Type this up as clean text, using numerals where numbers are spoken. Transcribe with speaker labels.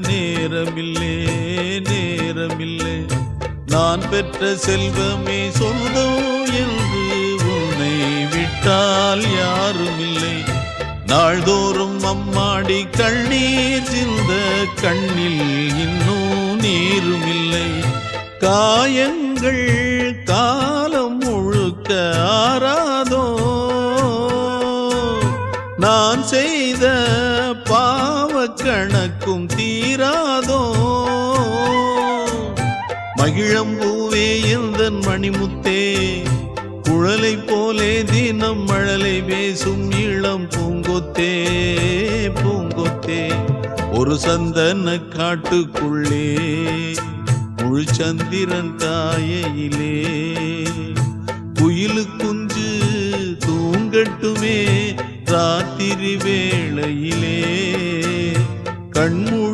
Speaker 1: நேரமில்லே நேரமில்லை. நான் பெற்ற செல்வமே சொந்தம் என்று உன்னை விட்டால் யாருமில்லை. நாள்தோறும் அம்மாடி கண்ணீர் சிந்த கண்ணில் இன்னும் நீருமில்லை. காயங்கள் காலம் முழுக்க ஆறாதோ, நான் செய்த பாவ கணக்கும் தீராதோ. மகிழம்பூவே எந்தன் மணிமுத்தே, குழலை போலே தினம் மழலை பேசும் இளம் பூங்கொத்தே பூங்கொத்தே. ஒரு சந்தன காட்டுக்குள்ளே முழு சந்திரன் காயிலே, குயிலு குஞ்சு தூங்கட்டுமே ராத்திரி வேளையிலே. கண்மூடி